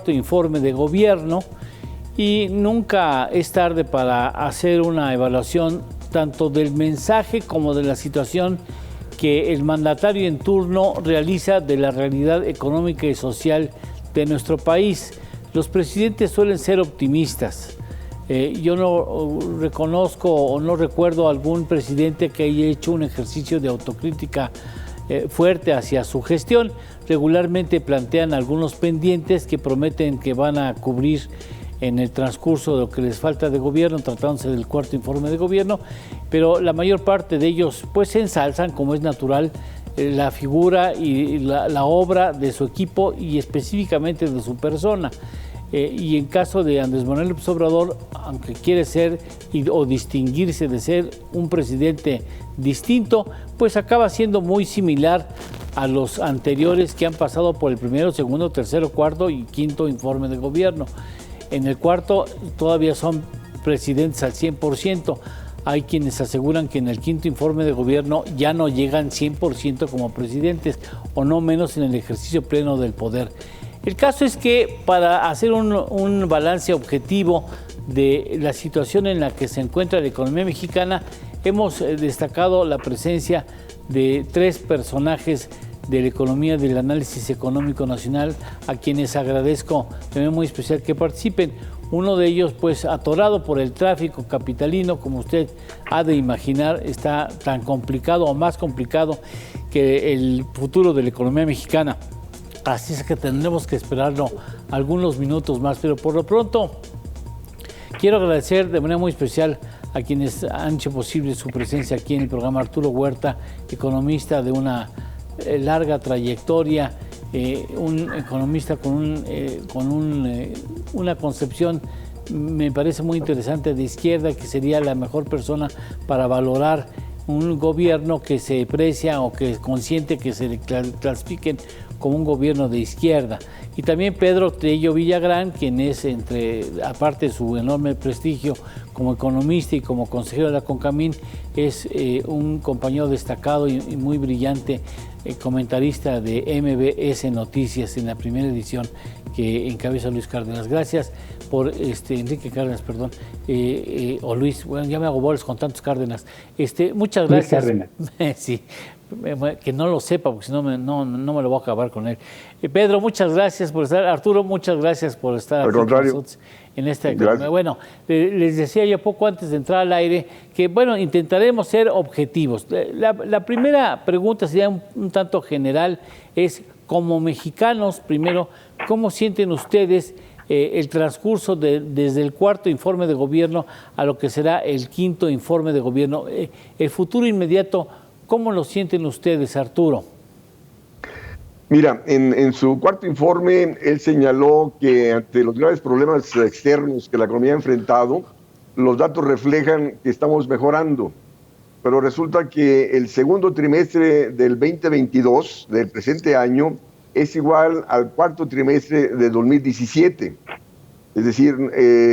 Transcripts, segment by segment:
cuarto informe de gobierno y nunca es tarde para hacer una evaluación tanto del mensaje como de la situación que el mandatario en turno realiza de la realidad económica y social de nuestro país. Los presidentes suelen ser optimistas. Yo no reconozco o no recuerdo algún presidente que haya hecho un ejercicio de autocrítica fuerte hacia su gestión. Regularmente plantean algunos pendientes que prometen que van a cubrir en el transcurso de lo que les falta de gobierno, tratándose del cuarto informe de gobierno, pero la mayor parte de ellos pues se ensalzan, como es natural, la figura y la obra de su equipo y específicamente de su persona. Y en caso de Andrés Manuel López Obrador, aunque quiere ser o distinguirse de ser un presidente distinto, pues acaba siendo muy similar a los anteriores que han pasado por el primero, segundo, tercero, cuarto y quinto informe de gobierno. En el cuarto todavía son presidentes al 100%. Hay quienes aseguran que en el quinto informe de gobierno ya no llegan 100% como presidentes, o no menos en el ejercicio pleno del poder. El caso es que para hacer un balance objetivo de la situación en la que se encuentra la economía mexicana, hemos destacado la presencia de tres personajes de la economía, del análisis económico nacional, a quienes agradezco de manera muy especial que participen. Uno de ellos, pues, atorado por el tráfico capitalino, como usted ha de imaginar, está tan complicado o más complicado que el futuro de la economía mexicana. Así es que tendremos que esperarlo algunos minutos más, pero por lo pronto quiero agradecer de manera muy especial a quienes han hecho posible su presencia aquí en el programa. Arturo Huerta, economista de una larga trayectoria, un economista con una concepción, me parece muy interesante, de izquierda, que sería la mejor persona para valorar un gobierno que se precia o que es consciente que se le clasifiquen como un gobierno de izquierda. Y también Pedro Tello Villagrán, quien es, aparte de su enorme prestigio como economista y como consejero de la CONCAMIN, es un compañero destacado y muy brillante comentarista de MBS Noticias en la primera edición que encabeza Luis Cárdenas. Gracias por Enrique Cárdenas, perdón, o Luis, bueno, ya me hago bolas con tantos Cárdenas. Muchas gracias. Luis Cárdenas. Sí, que no lo sepa, porque si no me lo voy a acabar con él. Pedro, muchas gracias por estar. Arturo, muchas gracias por estar aquí con nosotros en esta economía. Bueno, les decía yo poco antes de entrar al aire que, bueno, intentaremos ser objetivos. La primera pregunta sería un tanto general, es, como mexicanos, primero, ¿cómo sienten ustedes el transcurso desde el cuarto informe de gobierno a lo que será el quinto informe de gobierno? El futuro inmediato, ¿cómo lo sienten ustedes, Arturo? Mira, en su cuarto informe, él señaló que ante los graves problemas externos que la economía ha enfrentado, los datos reflejan que estamos mejorando. Pero resulta que el segundo trimestre del 2022, del presente año, es igual al cuarto trimestre de 2017. Es decir,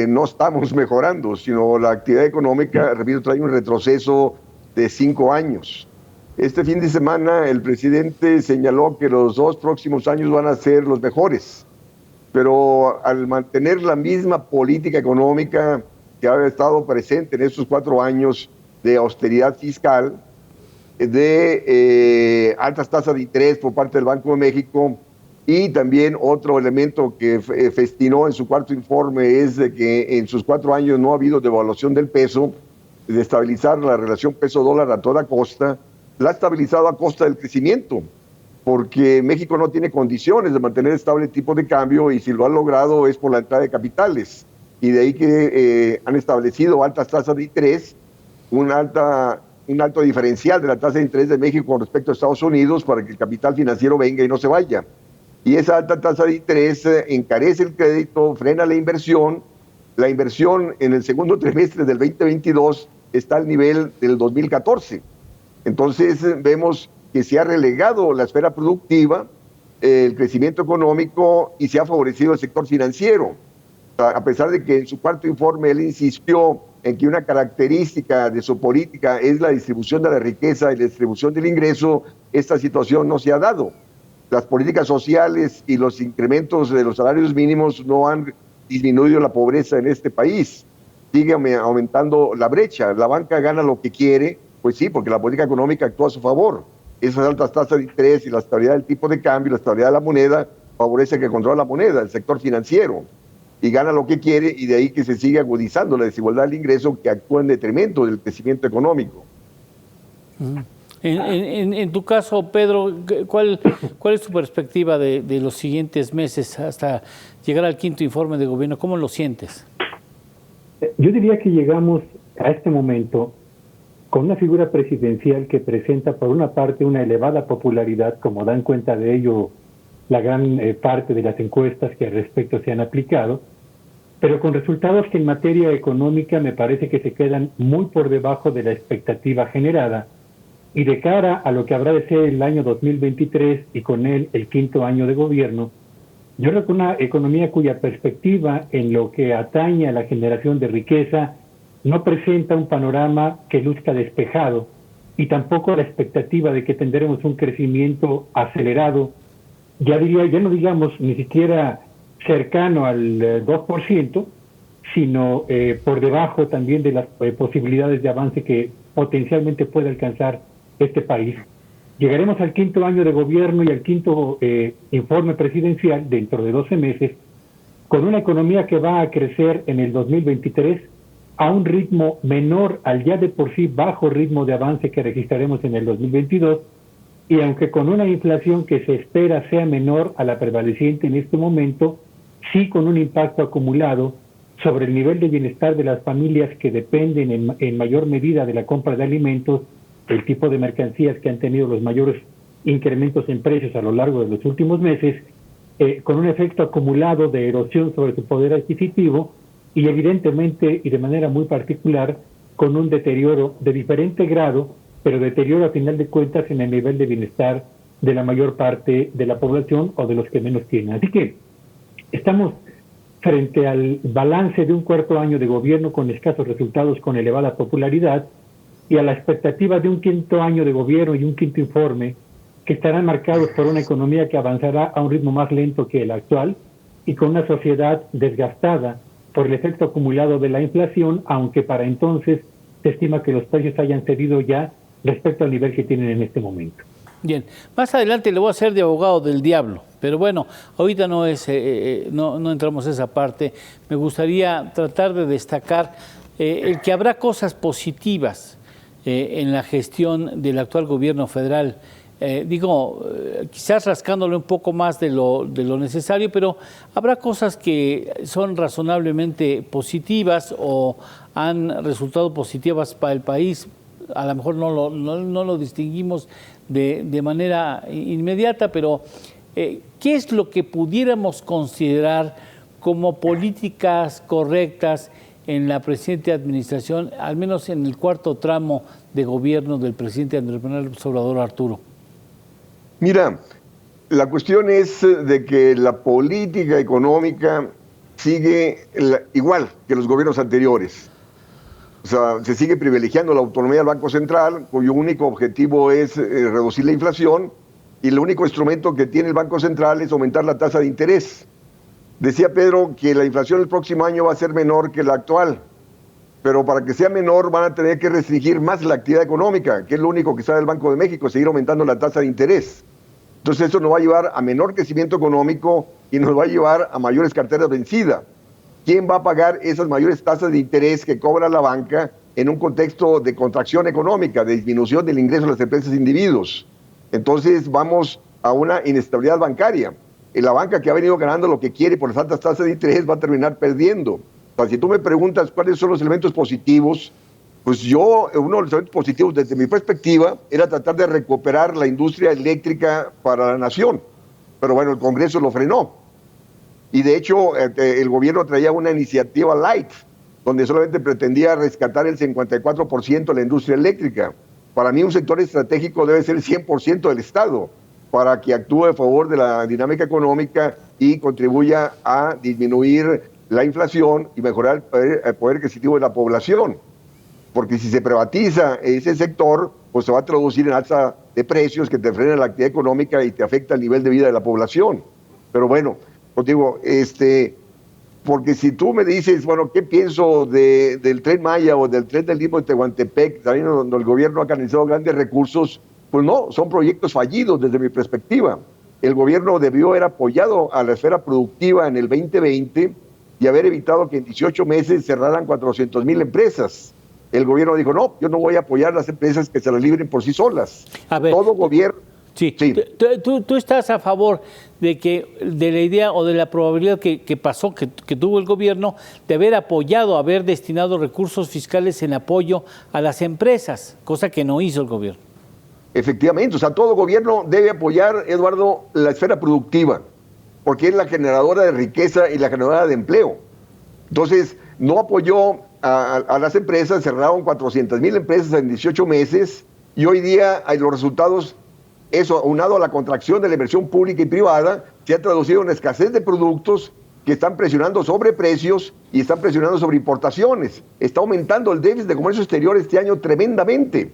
no estamos mejorando, sino la actividad económica, repito, trae un retroceso de 5 años. Este fin de semana el presidente señaló que los 2 próximos años van a ser los mejores, pero al mantener la misma política económica que ha estado presente en estos 4 años de austeridad fiscal, de altas tasas de interés por parte del Banco de México, y también otro elemento que festinó en su cuarto informe es de que en sus 4 años no ha habido devaluación del peso, de estabilizar la relación peso-dólar a toda costa. La ha estabilizado a costa del crecimiento, porque México no tiene condiciones de mantener estable el tipo de cambio, y si lo ha logrado es por la entrada de capitales, y de ahí que han establecido altas tasas de interés, un alto diferencial de la tasa de interés de México con respecto a Estados Unidos, para que el capital financiero venga y no se vaya. Y esa alta tasa de interés encarece el crédito, frena la inversión. La inversión en el segundo trimestre del 2022 está al nivel del 2014. Entonces vemos que se ha relegado la esfera productiva, el crecimiento económico, y se ha favorecido el sector financiero. A pesar de que en su cuarto informe él insistió en que una característica de su política es la distribución de la riqueza y la distribución del ingreso, esta situación no se ha dado. las políticas sociales y los incrementos de los salarios mínimos no han disminuido la pobreza en este país. Sigue aumentando la brecha. La banca gana lo que quiere, pues sí, porque la política económica actúa a su favor. Esas altas tasas de interés y la estabilidad del tipo de cambio, la estabilidad de la moneda, favorece que controla la moneda, el sector financiero, y gana lo que quiere, y de ahí que se sigue agudizando la desigualdad del ingreso que actúa en detrimento del crecimiento económico. En tu caso, Pedro, ¿cuál es tu perspectiva de los siguientes meses hasta llegar al quinto informe de gobierno? ¿Cómo lo sientes? Yo diría que llegamos a este momento con una figura presidencial que presenta, por una parte, una elevada popularidad, como dan cuenta de ello la gran parte de las encuestas que al respecto se han aplicado, pero con resultados que en materia económica me parece que se quedan muy por debajo de la expectativa generada, y de cara a lo que habrá de ser el año 2023 y con él el quinto año de gobierno, yo creo que una economía cuya perspectiva en lo que atañe a la generación de riqueza no presenta un panorama que luzca despejado, y tampoco la expectativa de que tendremos un crecimiento acelerado, ya no digamos ni siquiera cercano al 2%, sino por debajo también de las posibilidades de avance que potencialmente puede alcanzar este país. Llegaremos al quinto año de gobierno y al quinto informe presidencial dentro de 12 meses, con una economía que va a crecer en el 2023 a un ritmo menor al ya de por sí bajo ritmo de avance que registraremos en el 2022, y aunque con una inflación que se espera sea menor a la prevaleciente en este momento, sí con un impacto acumulado sobre el nivel de bienestar de las familias que dependen en mayor medida de la compra de alimentos, el tipo de mercancías que han tenido los mayores incrementos en precios a lo largo de los últimos meses, con un efecto acumulado de erosión sobre su poder adquisitivo, y evidentemente y de manera muy particular con un deterioro de diferente grado, pero deterioro a final de cuentas en el nivel de bienestar de la mayor parte de la población o de los que menos tienen. Así que estamos frente al balance de un cuarto año de gobierno con escasos resultados, con elevada popularidad, y a la expectativa de un quinto año de gobierno y un quinto informe que estarán marcados por una economía que avanzará a un ritmo más lento que el actual, y con una sociedad desgastada por el efecto acumulado de la inflación, aunque para entonces se estima que los precios hayan cedido ya respecto al nivel que tienen en este momento. Bien, más adelante le voy a hacer de abogado del diablo, pero bueno, ahorita no entramos a esa parte. Me gustaría tratar de destacar el que habrá cosas positivas en la gestión del actual gobierno federal. Quizás rascándole un poco más de lo necesario, pero habrá cosas que son razonablemente positivas o han resultado positivas para el país. A lo mejor no lo distinguimos de manera inmediata, pero ¿qué es lo que pudiéramos considerar como políticas correctas en la presente administración, al menos en el cuarto tramo de gobierno del presidente Andrés Manuel López Obrador, Arturo? Mira, la cuestión es de que la política económica sigue igual que los gobiernos anteriores. O sea, se sigue privilegiando la autonomía del Banco Central, cuyo único objetivo es reducir la inflación, y el único instrumento que tiene el Banco Central es aumentar la tasa de interés. Decía Pedro que la inflación el próximo año va a ser menor que la actual, pero para que sea menor van a tener que restringir más la actividad económica, que es lo único que sabe el Banco de México, seguir aumentando la tasa de interés. Entonces eso nos va a llevar a menor crecimiento económico y nos va a llevar a mayores carteras vencidas. ¿Quién va a pagar esas mayores tasas de interés que cobra la banca en un contexto de contracción económica, de disminución del ingreso de las empresas e individuos? Entonces vamos a una inestabilidad bancaria. Y la banca, que ha venido ganando lo que quiere por las altas tasas de interés, va a terminar perdiendo. O sea, si tú me preguntas cuáles son los elementos positivos, pues uno de los elementos positivos desde mi perspectiva era tratar de recuperar la industria eléctrica para la nación. Pero bueno, el Congreso lo frenó. Y de hecho, el gobierno traía una iniciativa light, donde solamente pretendía rescatar el 54% de la industria eléctrica. Para mí un sector estratégico debe ser el 100% del Estado, para que actúe a favor de la dinámica económica y contribuya a disminuir la inflación y mejorar el poder adquisitivo de la población. Porque si se privatiza ese sector, pues se va a traducir en alza de precios que te frena la actividad económica y te afecta el nivel de vida de la población. Pero bueno, os digo, porque si tú me dices, bueno, ¿qué pienso del Tren Maya o del Tren del Istmo de Tehuantepec, también donde el gobierno ha canalizado grandes recursos? Pues no, son proyectos fallidos desde mi perspectiva. El gobierno debió haber apoyado a la esfera productiva en el 2020 y haber evitado que en 18 meses cerraran 400,000 empresas. El gobierno dijo, no, yo no voy a apoyar las empresas que se las libren por sí solas. A ver, todo gobierno... Sí, sí. ¿Tú estás a favor de la idea o de la probabilidad que tuvo el gobierno de haber apoyado, haber destinado recursos fiscales en apoyo a las empresas, cosa que no hizo el gobierno? Efectivamente, o sea, todo gobierno debe apoyar, Eduardo, la esfera productiva, porque es la generadora de riqueza y la generadora de empleo. Entonces, no apoyó a las empresas, cerraron 400,000 empresas en 18 meses y hoy día hay los resultados. Eso, aunado a la contracción de la inversión pública y privada, se ha traducido en escasez de productos que están presionando sobre precios y están presionando sobre importaciones. Está aumentando el déficit de comercio exterior este año tremendamente.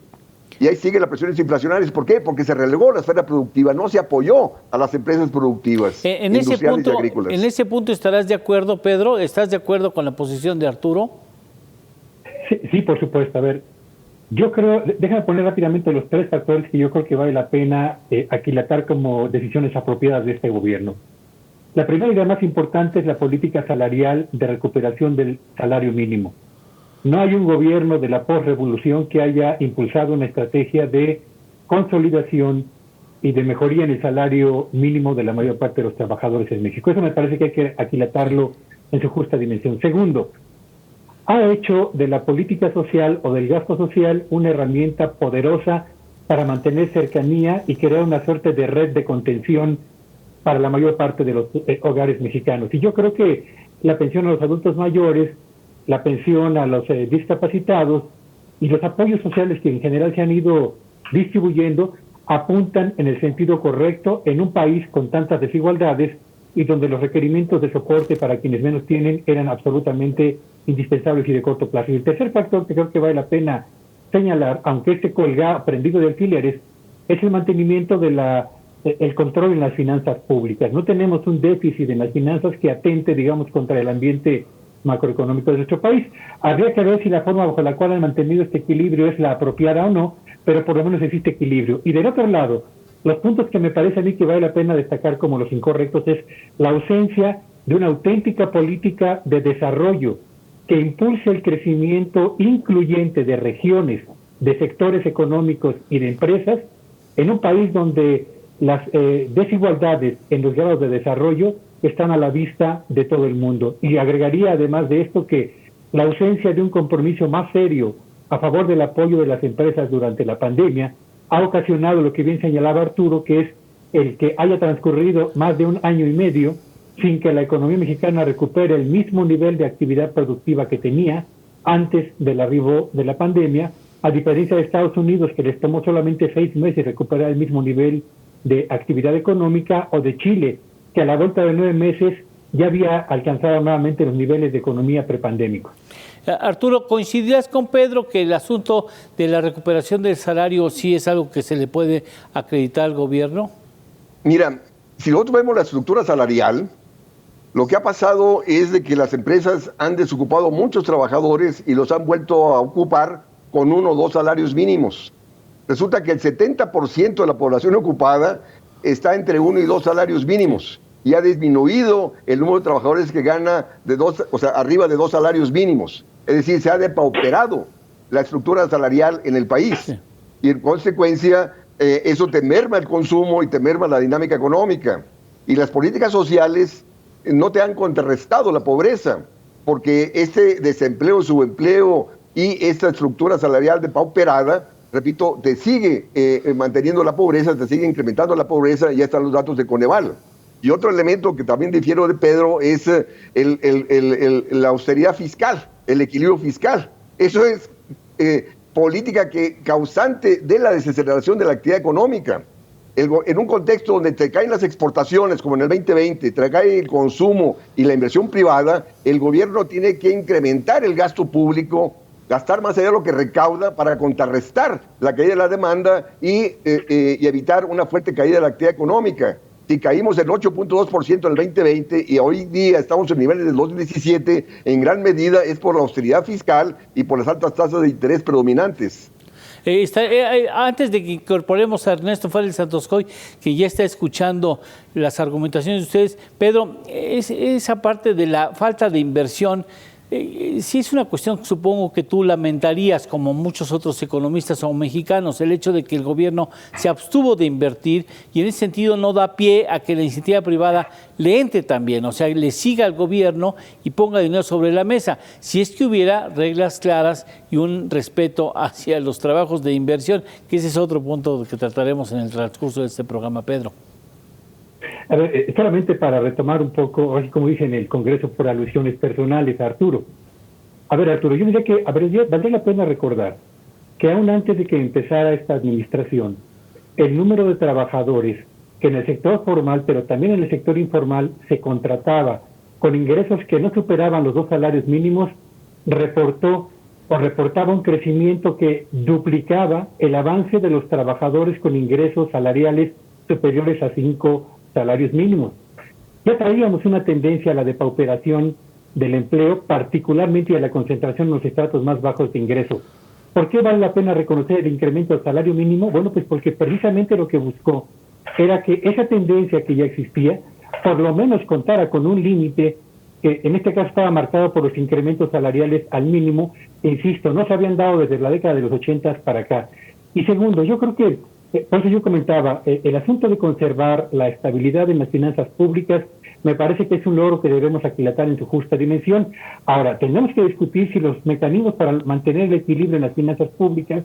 Y ahí siguen las presiones inflacionarias. ¿Por qué? Porque se relegó la esfera productiva, no se apoyó a las empresas productivas industriales y agrícolas. En ese punto, ¿estarás de acuerdo, Pedro? ¿Estás de acuerdo con la posición de Arturo? Sí, por supuesto. A ver, yo creo, déjame poner rápidamente los 3 factores que yo creo que vale la pena aquilatar como decisiones apropiadas de este gobierno. La primera y la más importante es la política salarial de recuperación del salario mínimo. No hay un gobierno de la posrevolución que haya impulsado una estrategia de consolidación y de mejoría en el salario mínimo de la mayor parte de los trabajadores en México. Eso me parece que hay que aquilatarlo en su justa dimensión. Segundo, ha hecho de la política social o del gasto social una herramienta poderosa para mantener cercanía y crear una suerte de red de contención para la mayor parte de los hogares mexicanos. Y yo creo que la pensión a los adultos mayores, la pensión a los discapacitados y los apoyos sociales que en general se han ido distribuyendo apuntan en el sentido correcto en un país con tantas desigualdades y donde los requerimientos de soporte para quienes menos tienen eran absolutamente indispensables y de corto plazo. Y el tercer factor que creo que vale la pena señalar, aunque este colga prendido de alfileres, es el mantenimiento de el control en las finanzas públicas. No tenemos un déficit en las finanzas que atente, digamos, contra el ambiente macroeconómico de nuestro país. Habría que ver si la forma bajo la cual han mantenido este equilibrio es la apropiada o no, pero por lo menos existe equilibrio. Y del otro lado, los puntos que me parece a mí que vale la pena destacar como los incorrectos es la ausencia de una auténtica política de desarrollo que impulse el crecimiento incluyente de regiones, de sectores económicos y de empresas en un país donde las desigualdades en los grados de desarrollo están a la vista de todo el mundo. Y agregaría además de esto que la ausencia de un compromiso más serio a favor del apoyo de las empresas durante la pandemia ha ocasionado lo que bien señalaba Arturo, que es el que haya transcurrido más de 1 año y medio sin que la economía mexicana recupere el mismo nivel de actividad productiva que tenía antes del arribo de la pandemia, a diferencia de Estados Unidos, que les tomó solamente 6 meses recuperar el mismo nivel de actividad económica, o de Chile, que a la vuelta de 9 meses ya había alcanzado nuevamente los niveles de economía prepandémicos. Arturo, ¿coincidirás con Pedro que el asunto de la recuperación del salario sí es algo que se le puede acreditar al gobierno? Mira, si nosotros vemos la estructura salarial, lo que ha pasado es de que las empresas han desocupado muchos trabajadores y los han vuelto a ocupar con 1 o 2 salarios mínimos. Resulta que el 70% de la población ocupada está entre 1 y 2 salarios mínimos y ha disminuido el número de trabajadores que gana arriba de 2 salarios mínimos. Es decir, se ha depauperado la estructura salarial en el país. Sí. Y en consecuencia, eso te merma el consumo y te merma la dinámica económica. Y las políticas sociales no te han contrarrestado la pobreza, porque este desempleo, subempleo y esta estructura salarial depauperada, repito, te sigue manteniendo la pobreza, te sigue incrementando la pobreza, y ya están los datos de Coneval. Y otro elemento que también difiero de Pedro es la austeridad fiscal, el equilibrio fiscal. Eso es política causante de la desaceleración de la actividad económica. En un contexto donde te caen las exportaciones, como en el 2020, te cae el consumo y la inversión privada, el gobierno tiene que incrementar el gasto público gastar más allá de lo que recauda para contrarrestar la caída de la demanda y evitar una fuerte caída de la actividad económica. Si caímos el 8.2% en el 2020 y hoy día estamos en niveles del 2017, en gran medida es por la austeridad fiscal y por las altas tasas de interés predominantes. Antes de que incorporemos a Ernesto Fárez Santoscoy, que ya está escuchando las argumentaciones de ustedes, Pedro, esa parte de la falta de inversión, sí es una cuestión que supongo que tú lamentarías, como muchos otros economistas o mexicanos, el hecho de que el gobierno se abstuvo de invertir y en ese sentido no da pie a que la iniciativa privada le entre también, o sea, le siga al gobierno y ponga dinero sobre la mesa. Si es que hubiera reglas claras y un respeto hacia los trabajos de inversión, que ese es otro punto que trataremos en el transcurso de este programa, Pedro. A ver, solamente para retomar un poco, así como dije en el Congreso por alusiones personales, Arturo. A ver, Arturo, yo diría que valdría la pena recordar que aún antes de que empezara esta administración, el número de trabajadores que en el sector formal, pero también en el sector informal, se contrataba con ingresos que no superaban los 2 salarios mínimos, reportaba un crecimiento que duplicaba el avance de los trabajadores con ingresos salariales superiores a 5 salarios mínimos. Ya traíamos una tendencia a la depauperación del empleo, particularmente a la concentración en los estratos más bajos de ingreso. ¿Por qué vale la pena reconocer el incremento del salario mínimo? Bueno, pues porque precisamente lo que buscó era que esa tendencia que ya existía, por lo menos contara con un límite que en este caso estaba marcado por los incrementos salariales al mínimo, insisto, no se habían dado desde la década de los 80 para acá. Y segundo, yo creo que por eso yo comentaba, el asunto de conservar la estabilidad en las finanzas públicas me parece que es un logro que debemos aquilatar en su justa dimensión. Ahora, tenemos que discutir si los mecanismos para mantener el equilibrio en las finanzas públicas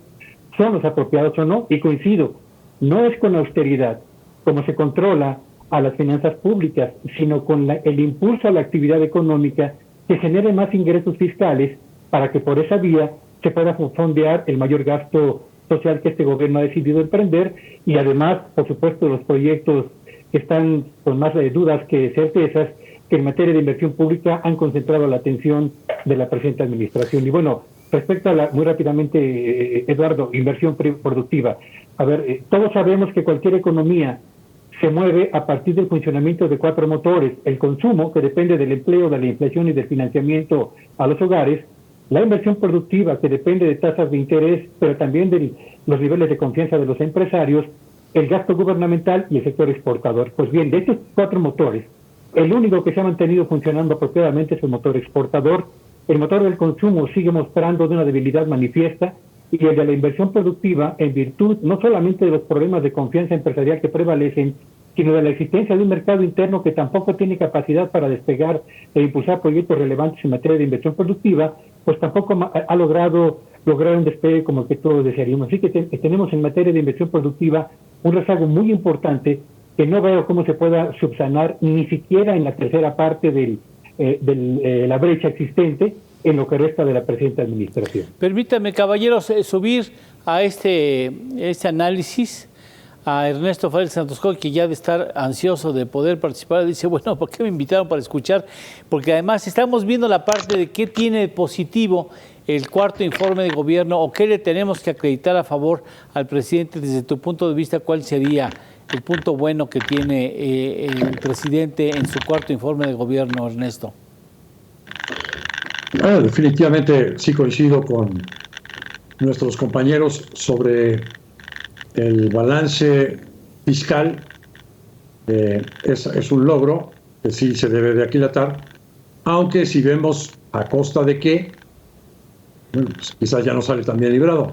son los apropiados o no, y coincido, no es con la austeridad como se controla a las finanzas públicas, sino con el impulso a la actividad económica que genere más ingresos fiscales para que por esa vía se pueda fondear el mayor gasto social que este gobierno ha decidido emprender y además, por supuesto, los proyectos que están con más dudas que certezas que en materia de inversión pública han concentrado la atención de la presente administración. Y bueno, respecto a muy rápidamente, Eduardo, inversión productiva. A ver, todos sabemos que cualquier economía se mueve a partir del funcionamiento de 4 motores: el consumo, que depende del empleo, de la inflación y del financiamiento a los hogares; la inversión productiva, que depende de tasas de interés, pero también de los niveles de confianza de los empresarios; el gasto gubernamental y el sector exportador. Pues bien, de estos 4 motores, el único que se ha mantenido funcionando apropiadamente es el motor exportador. El motor del consumo sigue mostrando de una debilidad manifiesta, y el de la inversión productiva, en virtud no solamente de los problemas de confianza empresarial que prevalecen, sino de la existencia de un mercado interno que tampoco tiene capacidad para despegar e impulsar proyectos relevantes en materia de inversión productiva, pues tampoco ha logrado un despegue como el que todos desearíamos. Así que tenemos en materia de inversión productiva un rezago muy importante que no veo cómo se pueda subsanar ni siquiera en la tercera parte de la brecha existente en lo que resta de la presente administración. Permítame, caballeros, subir a este análisis a Ernesto Fárez Santoscoy, que ya de estar ansioso de poder participar, dice, bueno, ¿por qué me invitaron para escuchar? Porque además estamos viendo la parte de qué tiene de positivo el 4º informe de gobierno o qué le tenemos que acreditar a favor al presidente. Desde tu punto de vista, ¿cuál sería el punto bueno que tiene el presidente en su 4º informe de gobierno, Ernesto? Definitivamente sí coincido con nuestros compañeros sobre el balance fiscal. Es un logro que sí se debe de aquilatar, aunque si vemos a costa de qué, bueno, pues quizás ya no sale tan bien librado.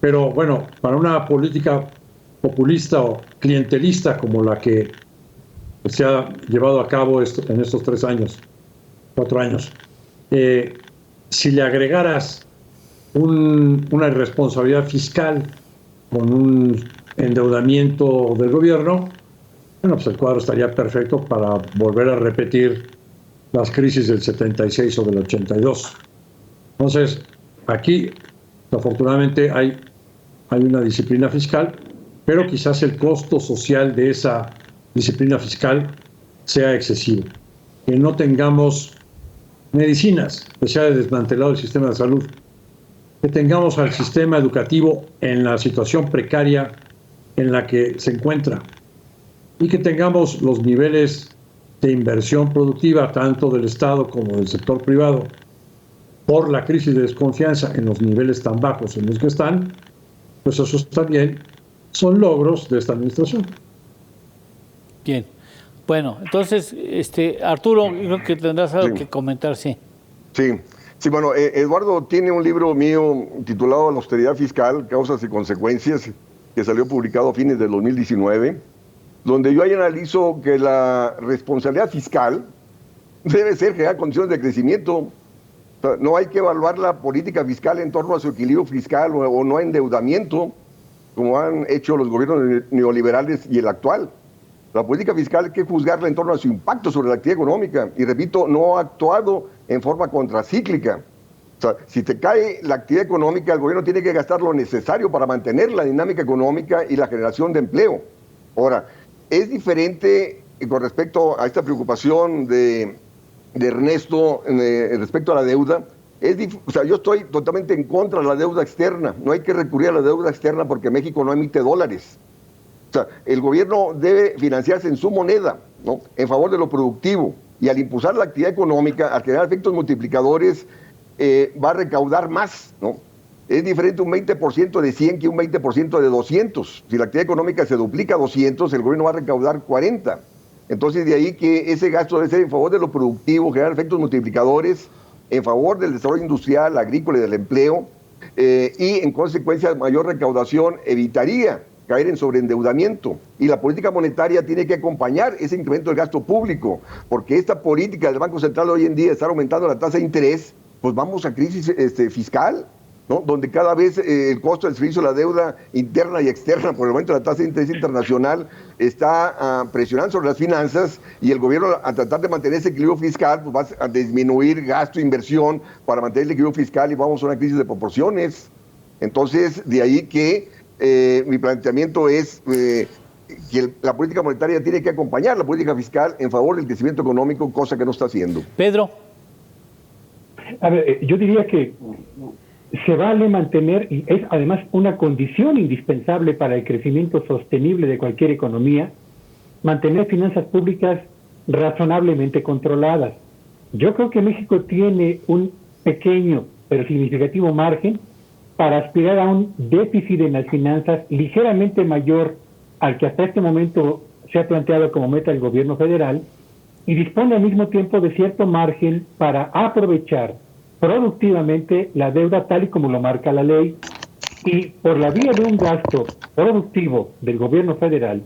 Pero bueno, para una política populista o clientelista como la que se ha llevado a cabo en estos 4 años, si le agregaras una irresponsabilidad fiscal con un endeudamiento del gobierno, bueno, pues el cuadro estaría perfecto para volver a repetir las crisis del 76 o del 82. Entonces, aquí, afortunadamente, hay una disciplina fiscal, pero quizás el costo social de esa disciplina fiscal sea excesivo. Que no tengamos medicinas, se ha desmantelado el sistema de salud, que tengamos al sistema educativo en la situación precaria en la que se encuentra y que tengamos los niveles de inversión productiva tanto del Estado como del sector privado por la crisis de desconfianza en los niveles tan bajos en los que están, pues esos también son logros de esta administración. Bien. Bueno, entonces, Arturo, creo que tendrás algo que comentar, sí. Sí, bueno, Eduardo tiene un libro mío titulado La austeridad fiscal, causas y consecuencias, que salió publicado a fines del 2019, donde yo ahí analizo que la responsabilidad fiscal debe ser crear condiciones de crecimiento. O sea, no hay que evaluar la política fiscal en torno a su equilibrio fiscal o no endeudamiento, como han hecho los gobiernos neoliberales y el actual. La política fiscal hay que juzgarla en torno a su impacto sobre la actividad económica. Y repito, no ha actuado en forma contracíclica. O sea, si te cae la actividad económica, el gobierno tiene que gastar lo necesario para mantener la dinámica económica y la generación de empleo. Ahora, es diferente con respecto a esta preocupación de Ernesto respecto a la deuda. O sea, yo estoy totalmente en contra de la deuda externa. No hay que recurrir a la deuda externa porque México no emite dólares. O sea, el gobierno debe financiarse en su moneda, ¿no?, en favor de lo productivo. Y al impulsar la actividad económica, al generar efectos multiplicadores, va a recaudar más, ¿no? Es diferente un 20% de 100 que un 20% de 200. Si la actividad económica se duplica a 200, el gobierno va a recaudar 40. Entonces, de ahí que ese gasto debe ser en favor de lo productivo, generar efectos multiplicadores, en favor del desarrollo industrial, agrícola y del empleo, y en consecuencia mayor recaudación evitaría caer en sobreendeudamiento. Y la política monetaria tiene que acompañar ese incremento del gasto público, porque esta política del Banco Central hoy en día está aumentando la tasa de interés, pues vamos a crisis fiscal, ¿no?, donde cada vez el costo del servicio de la deuda interna y externa por el aumento de la tasa de interés internacional está presionando sobre las finanzas, y el gobierno, a tratar de mantener ese equilibrio fiscal, pues va a disminuir gasto e inversión para mantener el equilibrio fiscal, y vamos a una crisis de proporciones. Entonces, de ahí que mi planteamiento es que la política monetaria tiene que acompañar la política fiscal en favor del crecimiento económico, cosa que no está haciendo. Pedro. A ver, yo diría que se vale mantener, y es además una condición indispensable para el crecimiento sostenible de cualquier economía, mantener finanzas públicas razonablemente controladas. Yo creo que México tiene un pequeño pero significativo margen para aspirar a un déficit en las finanzas ligeramente mayor al que hasta este momento se ha planteado como meta el gobierno federal, y dispone al mismo tiempo de cierto margen para aprovechar productivamente la deuda tal y como lo marca la ley, y por la vía de un gasto productivo del gobierno federal,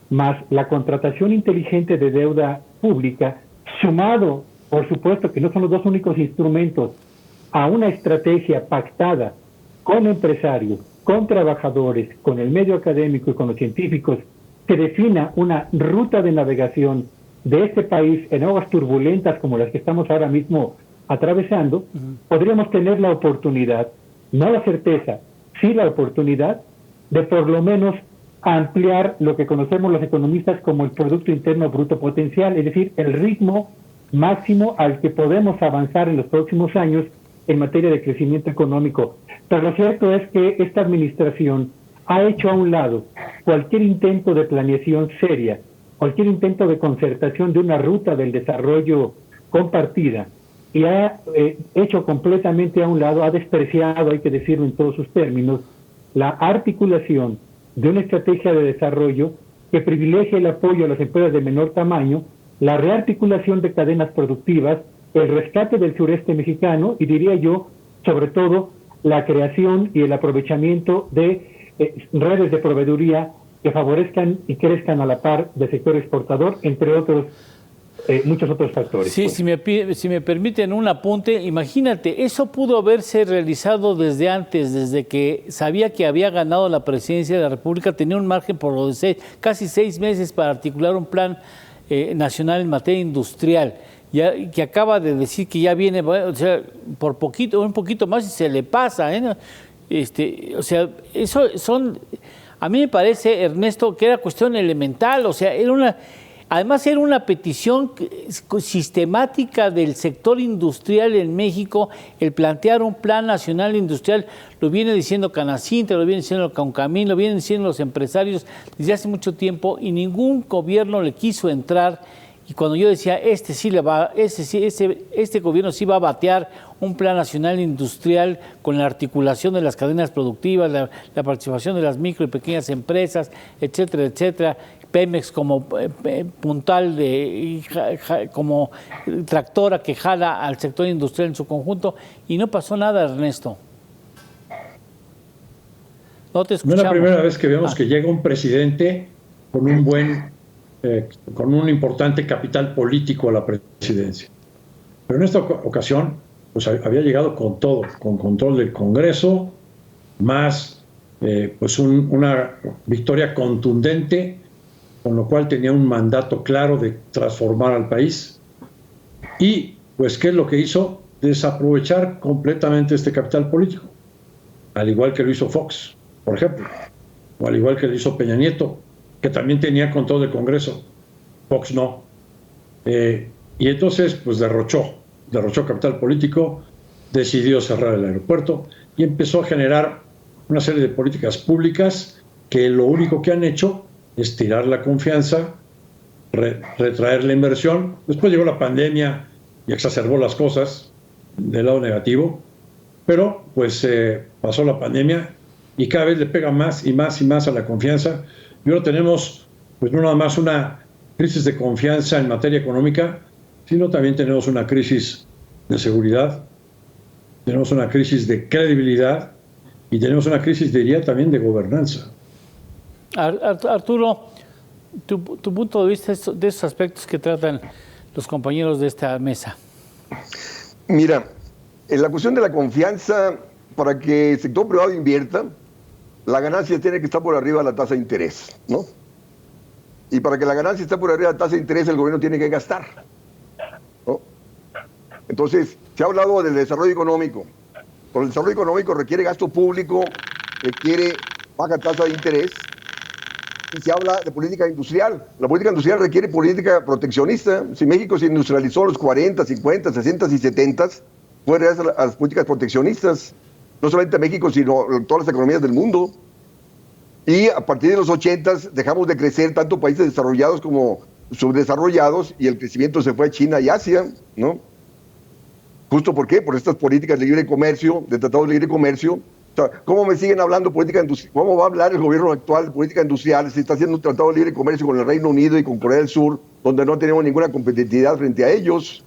más la contratación inteligente de deuda pública, sumado, por supuesto que no son los dos únicos instrumentos, a una estrategia pactada con empresarios, con trabajadores, con el medio académico y con los científicos, que defina una ruta de navegación de este país en aguas turbulentas como las que estamos ahora mismo atravesando, podríamos tener la oportunidad, no la certeza, sí la oportunidad de por lo menos ampliar lo que conocemos los economistas como el Producto Interno Bruto Potencial, es decir, el ritmo máximo al que podemos avanzar en los próximos años en materia de crecimiento económico. Pero lo cierto es que esta administración ha hecho a un lado cualquier intento de planeación seria, cualquier intento de concertación de una ruta del desarrollo compartida, y ha hecho completamente a un lado, ha despreciado, hay que decirlo en todos sus términos, la articulación de una estrategia de desarrollo que privilegie el apoyo a las empresas de menor tamaño, la rearticulación de cadenas productivas, el rescate del sureste mexicano y, diría yo, sobre todo, la creación y el aprovechamiento de redes de proveeduría que favorezcan y crezcan a la par del sector exportador, entre otros muchos otros factores. Sí, si me permiten un apunte, imagínate, eso pudo haberse realizado desde antes, desde que sabía que había ganado la presidencia de la República, tenía un margen por lo de casi 6 meses para articular un plan nacional en materia industrial, ya, que acaba de decir que ya viene, o sea, por poquito, un poquito más y se le pasa, ¿eh? O sea, eso son, a mí me parece, Ernesto, que era cuestión elemental, o sea, era una... Además, era una petición sistemática del sector industrial en México, el plantear un plan nacional industrial. Lo viene diciendo Canacintra, lo viene diciendo Concamín, lo vienen diciendo los empresarios desde hace mucho tiempo, y ningún gobierno le quiso entrar. Y cuando yo decía, este gobierno sí va a batear un plan nacional industrial con la articulación de las cadenas productivas, la participación de las micro y pequeñas empresas, etcétera, etcétera. Pemex como puntal, como tractora que jala al sector industrial en su conjunto, y no pasó nada, Ernesto. No te escuchamos. No es la primera vez que vemos que llega un presidente con con un importante capital político a la presidencia. Pero en esta ocasión, pues había llegado con todo, con control del Congreso, más pues una victoria contundente, con lo cual tenía un mandato claro de transformar al país. Y, pues, ¿qué es lo que hizo? Desaprovechar completamente este capital político, al igual que lo hizo Fox, por ejemplo, o al igual que lo hizo Peña Nieto, que también tenía control del Congreso. Fox no. Y entonces, pues, derrochó capital político, decidió cerrar el aeropuerto y empezó a generar una serie de políticas públicas que lo único que han hecho es tirar la confianza, retraer la inversión. Después llegó la pandemia y exacerbó las cosas del lado negativo, pero pues pasó la pandemia y cada vez le pega más y más y más a la confianza. Y ahora tenemos, pues, no nada más una crisis de confianza en materia económica, sino también tenemos una crisis de seguridad, tenemos una crisis de credibilidad y tenemos una crisis, diría, también de gobernanza. Arturo, tu punto de vista de esos aspectos que tratan los compañeros de esta mesa. Mira, en la cuestión de la confianza, para que el sector privado invierta, la ganancia tiene que estar por arriba de la tasa de interés, ¿no? Y para que la ganancia esté por arriba de la tasa de interés, el gobierno tiene que gastar, ¿no? Entonces, se ha hablado del desarrollo económico. Pero el desarrollo económico requiere gasto público, requiere baja tasa de interés, y se habla de política industrial. La política industrial requiere política proteccionista. Si México se industrializó en los 40, 50, 60 y 70, fue gracias a las políticas proteccionistas. No solamente México, sino todas las economías del mundo. Y a partir de los 80 dejamos de crecer tanto países desarrollados como subdesarrollados, y el crecimiento se fue a China y Asia, ¿no? ¿Justo por qué? Por estas políticas de libre comercio, de tratados de libre comercio. O sea, ¿cómo me siguen hablando de política industrial? ¿Cómo va a hablar el gobierno actual de política industrial si está haciendo un tratado de libre comercio con el Reino Unido y con Corea del Sur, donde no tenemos ninguna competitividad frente a ellos?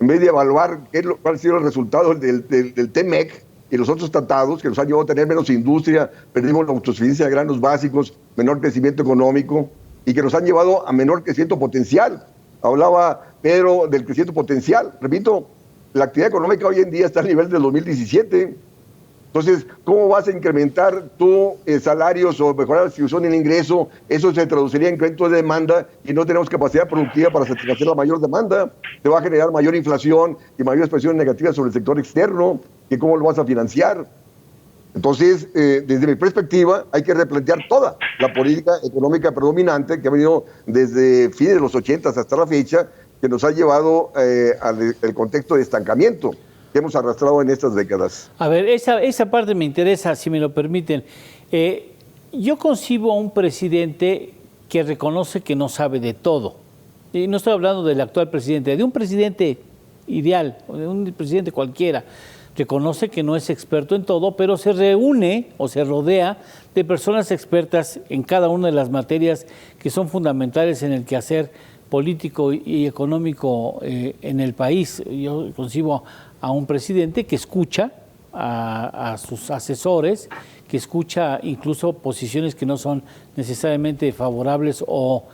En vez de evaluar cuál ha sido el resultado del TEMEC y los otros tratados que nos han llevado a tener menos industria, perdimos la autosuficiencia de granos básicos, menor crecimiento económico, y que nos han llevado a menor crecimiento potencial. Hablaba Pedro del crecimiento potencial. Repito, la actividad económica hoy en día está al nivel del 2017. Entonces, ¿cómo vas a incrementar tú salarios o mejorar la distribución del ingreso? Eso se traduciría en incremento de demanda y no tenemos capacidad productiva para satisfacer la mayor demanda. Te va a generar mayor inflación y mayores presiones negativas sobre el sector externo. ¿Y cómo lo vas a financiar? Entonces, desde mi perspectiva, hay que replantear toda la política económica predominante que ha venido desde fines de los 80 hasta la fecha, que nos ha llevado al contexto de estancamiento que hemos arrastrado en estas décadas. A ver, esa parte me interesa, si me lo permiten. Yo concibo a un presidente que reconoce que no sabe de todo. Y no estoy hablando del actual presidente, de un presidente ideal, o de un presidente cualquiera. Reconoce que no es experto en todo, pero se reúne o se rodea de personas expertas en cada una de las materias que son fundamentales en el quehacer político y económico en el país. Yo concibo a un presidente que escucha a sus asesores, que escucha incluso posiciones que no son necesariamente favorables o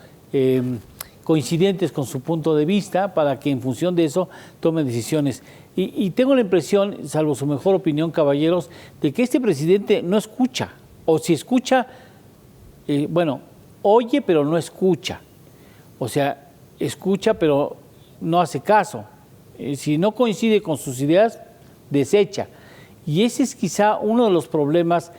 coincidentes con su punto de vista, para que en función de eso tome decisiones. Y tengo la impresión, salvo su mejor opinión, caballeros, de que este presidente no escucha, o si escucha, oye pero no escucha. O sea, escucha pero no hace caso. Si no coincide con sus ideas, desecha. Y ese es quizá uno de los problemas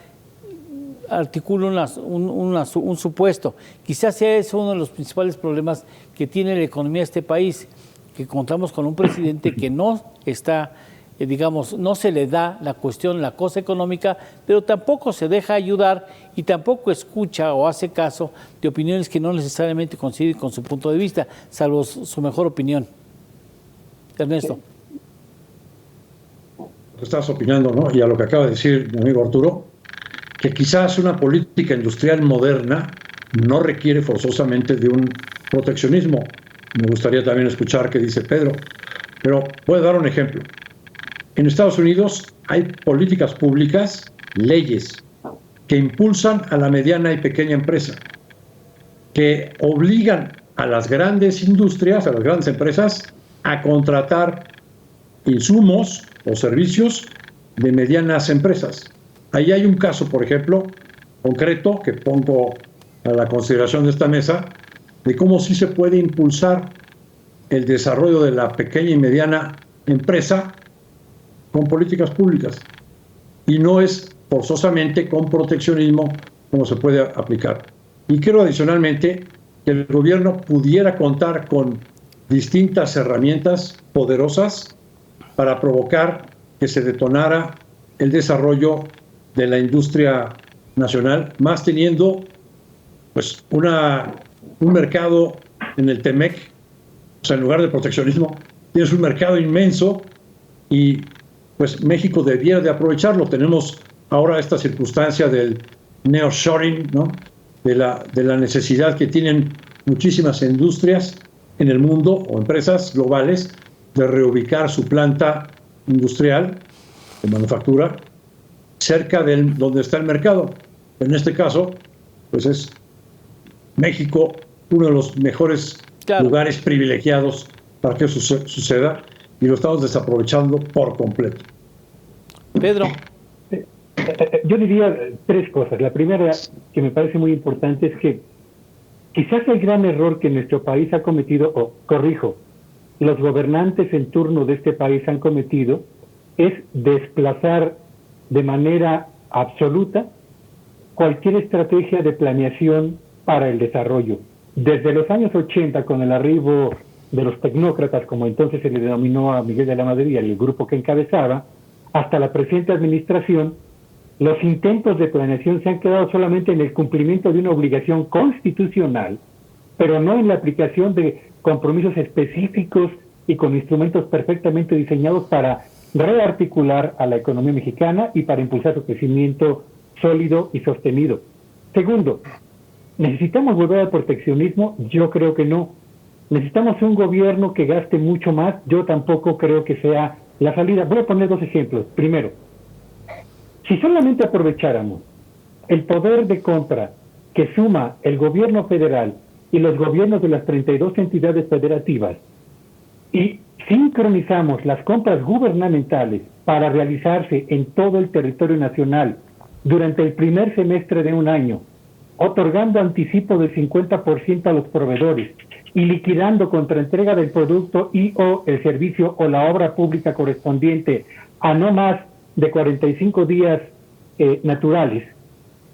articulo un supuesto. Quizás sea eso uno de los principales problemas que tiene la economía de este país, que contamos con un presidente que no está, digamos, no se le da la cuestión, la cosa económica, pero tampoco se deja ayudar y tampoco escucha o hace caso de opiniones que no necesariamente coinciden con su punto de vista, salvo su mejor opinión. Ernesto. Lo que estás opinando, ¿no? Y a lo que acaba de decir mi amigo Arturo, que quizás una política industrial moderna no requiere forzosamente de un proteccionismo. Me gustaría también escuchar qué dice Pedro, pero voy a dar un ejemplo. En Estados Unidos hay políticas públicas, leyes, que impulsan a la mediana y pequeña empresa, que obligan a las grandes industrias, a las grandes empresas, a contratar insumos o servicios de medianas empresas. Ahí hay un caso, por ejemplo, concreto que pongo a la consideración de esta mesa, de cómo sí se puede impulsar el desarrollo de la pequeña y mediana empresa con políticas públicas. Y no es forzosamente con proteccionismo como se puede aplicar. Y creo adicionalmente que el gobierno pudiera contar con distintas herramientas poderosas para provocar que se detonara el desarrollo de la industria nacional, más teniendo pues un mercado en el TEMEC, o sea, en lugar de proteccionismo, tienes un mercado inmenso y pues México debiera de aprovecharlo. Tenemos ahora esta circunstancia del nearshoring, ¿no? de la necesidad que tienen muchísimas industrias en el mundo o empresas globales de reubicar su planta industrial de manufactura cerca de donde está el mercado. En este caso, pues es México uno de los mejores lugares privilegiados para que eso suceda y lo estamos desaprovechando por completo. Pedro. Yo diría tres cosas. La primera, que me parece muy importante, es que quizás el gran error que nuestro país ha cometido, o corrijo, los gobernantes en turno de este país han cometido, es desplazar de manera absoluta cualquier estrategia de planeación para el desarrollo. Desde los años 80, con el arribo de los tecnócratas, como entonces se le denominó a Miguel de la Madrid y el grupo que encabezaba, hasta la presente administración, los intentos de planeación se han quedado solamente en el cumplimiento de una obligación constitucional, pero no en la aplicación de compromisos específicos y con instrumentos perfectamente diseñados para rearticular a la economía mexicana y para impulsar su crecimiento sólido y sostenido. Segundo, ¿necesitamos volver al proteccionismo? Yo creo que no. ¿Necesitamos un gobierno que gaste mucho más? Yo tampoco creo que sea la salida. Voy a poner dos ejemplos. Primero, si solamente aprovecháramos el poder de compra que suma el gobierno federal y los gobiernos de las 32 entidades federativas y sincronizamos las compras gubernamentales para realizarse en todo el territorio nacional durante el primer semestre de un año, otorgando anticipo del 50% a los proveedores y liquidando contra entrega del producto y o el servicio o la obra pública correspondiente a no más de 45 días naturales,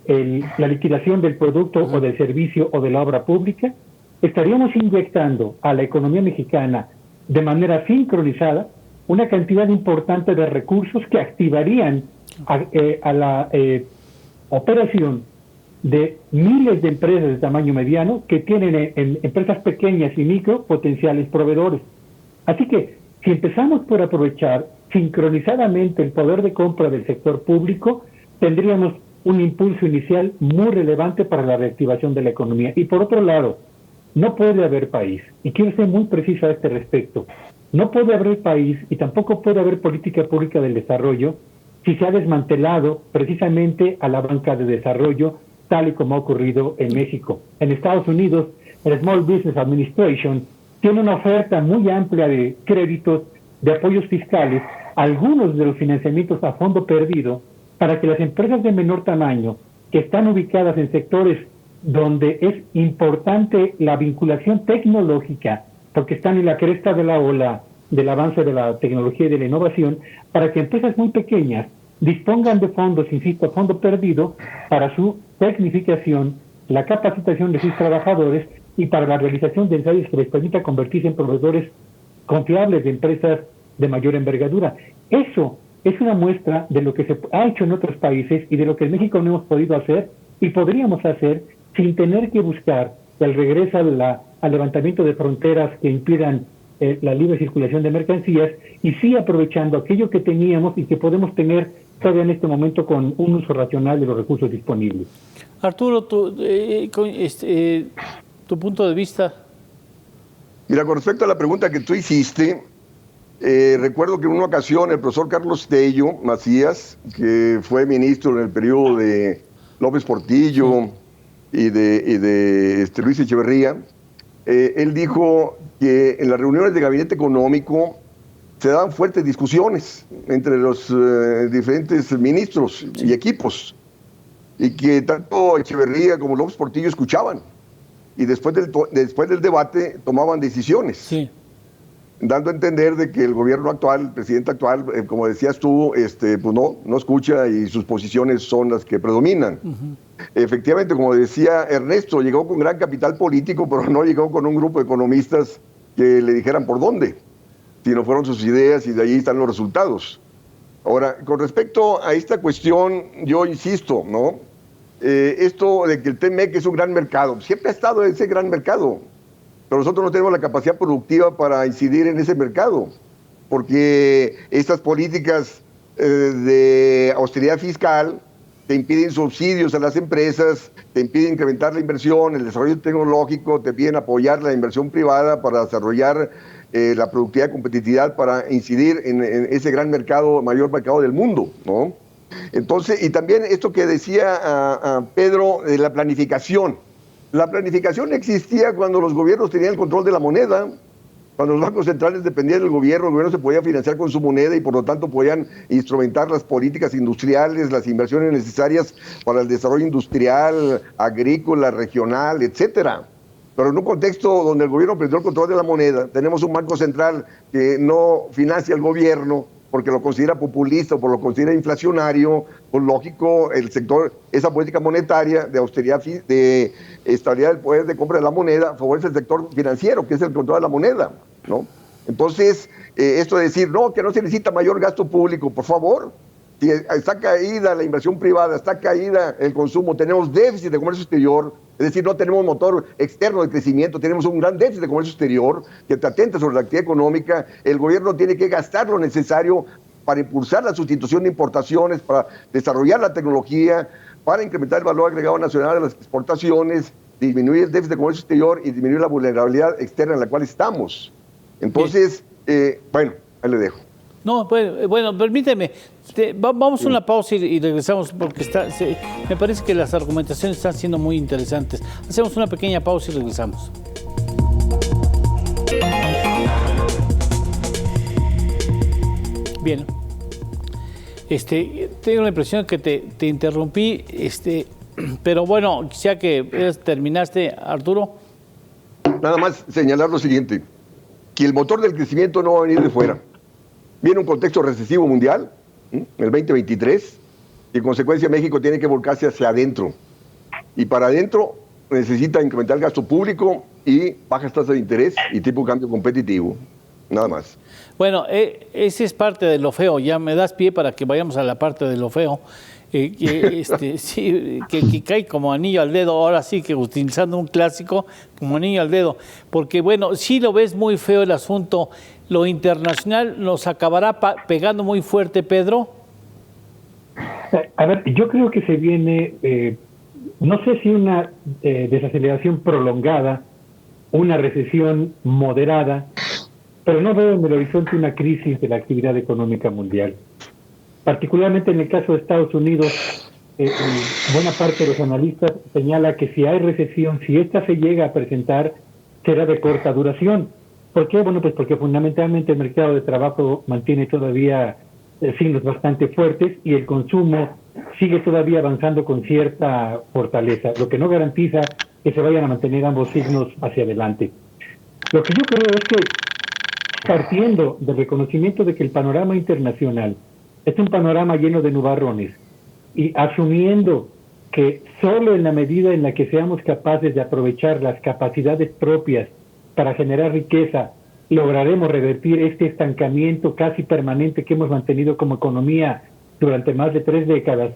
la liquidación del producto o del servicio o de la obra pública, estaríamos inyectando a la economía mexicana de manera sincronizada una cantidad importante de recursos que activarían a la operación de miles de empresas de tamaño mediano que tienen empresas pequeñas y micro potenciales proveedores. Así que si empezamos por aprovechar sincronizadamente el poder de compra del sector público, tendríamos un impulso inicial muy relevante para la reactivación de la economía. Y por otro lado, no puede haber país, y quiero ser muy preciso a este respecto, no puede haber país y tampoco puede haber política pública del desarrollo si se ha desmantelado precisamente a la banca de desarrollo, tal y como ha ocurrido en México. En Estados Unidos, el Small Business Administration tiene una oferta muy amplia de créditos, de apoyos fiscales, algunos de los financiamientos a fondo perdido, para que las empresas de menor tamaño, que están ubicadas en sectores donde es importante la vinculación tecnológica, porque están en la cresta de la ola del avance de la tecnología y de la innovación, para que empresas muy pequeñas dispongan de fondos, insisto, fondo perdido, para su tecnificación, la capacitación de sus trabajadores y para la realización de ensayos que les permita convertirse en proveedores confiables de empresas de mayor envergadura. Eso es una muestra de lo que se ha hecho en otros países y de lo que en México no hemos podido hacer y podríamos hacer sin tener que buscar el regreso al levantamiento de fronteras que impidan la libre circulación de mercancías, y sí aprovechando aquello que teníamos y que podemos tener todavía en este momento con un uso racional de los recursos disponibles. Arturo, tu punto de vista. Mira, con respecto a la pregunta que tú hiciste, recuerdo que en una ocasión el profesor Carlos Tello Macías, que fue ministro en el periodo de López Portillo y de Luis Echeverría, él dijo que en las reuniones de gabinete económico se daban fuertes discusiones entre los diferentes ministros y equipos, y que tanto Echeverría como López Portillo escuchaban, y después del debate tomaban decisiones. Sí. Dando a entender de que el gobierno actual, el presidente actual, como decías tú, pues no escucha y sus posiciones son las que predominan. Efectivamente, como decía Ernesto, llegó con gran capital político, pero no llegó con un grupo de economistas que le dijeran por dónde, sino fueron sus ideas y de ahí están los resultados. Ahora, con respecto a esta cuestión, yo insisto, ¿no? Esto de que el TMEC es un gran mercado, siempre ha estado ese gran mercado, pero nosotros no tenemos la capacidad productiva para incidir en ese mercado, porque estas políticas de austeridad fiscal te impiden subsidios a las empresas, te impiden incrementar la inversión, el desarrollo tecnológico, te piden apoyar la inversión privada para desarrollar la productividad y competitividad, para incidir en ese gran mercado, mayor mercado del mundo, ¿no? Entonces, y también esto que decía a Pedro de la planificación. La planificación existía cuando los gobiernos tenían el control de la moneda, cuando los bancos centrales dependían del gobierno, el gobierno se podía financiar con su moneda y por lo tanto podían instrumentar las políticas industriales, las inversiones necesarias para el desarrollo industrial, agrícola, regional, etcétera. Pero en un contexto donde el gobierno perdió el control de la moneda, tenemos un banco central que no financia al gobierno porque lo considera populista o porque lo considera inflacionario, pues lógico, el sector, esa política monetaria de austeridad, de estabilidad del poder de compra de la moneda, favorece el sector financiero, que es el control de la moneda, ¿no? Entonces, esto de decir, no, que no se necesita mayor gasto público, por favor, si está caída la inversión privada, está caída el consumo, tenemos déficit de comercio exterior, es decir, no tenemos motor externo de crecimiento, tenemos un gran déficit de comercio exterior que te atenta sobre la actividad económica. El gobierno tiene que gastar lo necesario para impulsar la sustitución de importaciones, para desarrollar la tecnología, para incrementar el valor agregado nacional de las exportaciones, disminuir el déficit de comercio exterior y disminuir la vulnerabilidad externa en la cual estamos. Entonces, bueno, ahí le dejo. No, bueno, permíteme, vamos a una pausa y regresamos porque me parece que las argumentaciones están siendo muy interesantes. Hacemos una pequeña pausa y regresamos. Bien, tengo la impresión que te interrumpí, pero bueno, quisiera que terminaste, Arturo. Nada más señalar lo siguiente, que el motor del crecimiento no va a venir de fuera. Viene un contexto recesivo mundial, en el 2023, y en consecuencia México tiene que volcarse hacia adentro. Y para adentro necesita incrementar el gasto público y bajas tasas de interés y tipo de cambio competitivo. Nada más. Bueno, ese es parte de lo feo. Ya me das pie para que vayamos a la parte de lo feo. Sí, que cae como anillo al dedo, ahora sí que utilizando un clásico, como anillo al dedo. Porque bueno, sí lo ves muy feo el asunto. ¿Lo internacional nos acabará pegando muy fuerte, Pedro? A ver, yo creo que se viene, no sé si una desaceleración prolongada, una recesión moderada, pero no veo en el horizonte una crisis de la actividad económica mundial. Particularmente en el caso de Estados Unidos, buena parte de los analistas señala que si hay recesión, si esta se llega a presentar, será de corta duración. ¿Por qué? Bueno, pues porque fundamentalmente el mercado de trabajo mantiene todavía signos bastante fuertes y el consumo sigue todavía avanzando con cierta fortaleza, lo que no garantiza que se vayan a mantener ambos signos hacia adelante. Lo que yo creo es que, partiendo del reconocimiento de que el panorama internacional es un panorama lleno de nubarrones. Y asumiendo que solo en la medida en la que seamos capaces de aprovechar las capacidades propias para generar riqueza, lograremos revertir este estancamiento casi permanente que hemos mantenido como economía durante más de 3 décadas,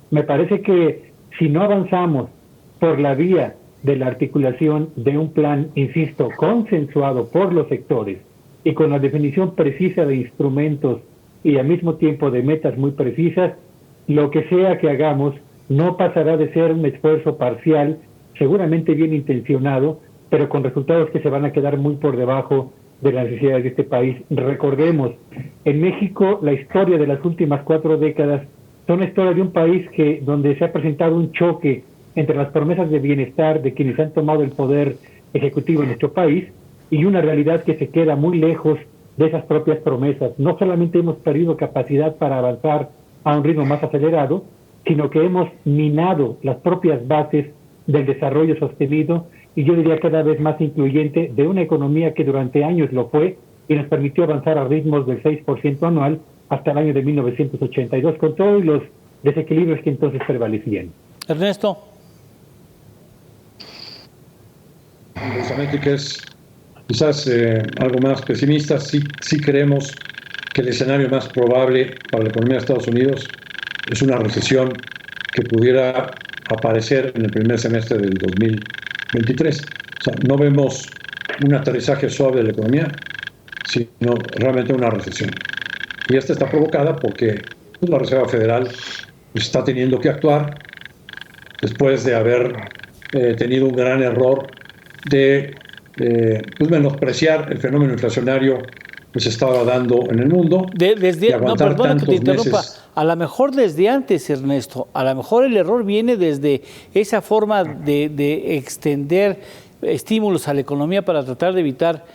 me parece que si no avanzamos por la vía de la articulación de un plan, insisto, consensuado por los sectores y con la definición precisa de instrumentos y al mismo tiempo de metas muy precisas, lo que sea que hagamos no pasará de ser un esfuerzo parcial, seguramente bien intencionado, pero con resultados que se van a quedar muy por debajo de las necesidades de este país. Recordemos, en México la historia de las últimas 4 décadas son la historia de un país donde se ha presentado un choque entre las promesas de bienestar de quienes han tomado el poder ejecutivo en nuestro país y una realidad que se queda muy lejos de esas propias promesas. No solamente hemos perdido capacidad para avanzar a un ritmo más acelerado, sino que hemos minado las propias bases del desarrollo sostenido y yo diría cada vez más incluyente de una economía que durante años lo fue y nos permitió avanzar a ritmos del 6% anual hasta el año de 1982, con todos los desequilibrios que entonces prevalecían. Ernesto. Justamente que es quizás algo más pesimista, sí creemos que el escenario más probable para la economía de Estados Unidos es una recesión que pudiera aparecer en el primer semestre del 2023. O sea, no vemos un aterrizaje suave de la economía, sino realmente una recesión. Y esta está provocada porque la Reserva Federal está teniendo que actuar después de haber tenido un gran error de menospreciar el fenómeno inflacionario que se estaba dando en el mundo. Perdona que te interrumpa. A lo mejor desde antes, Ernesto, a lo mejor el error viene desde esa forma de extender estímulos a la economía para tratar de evitar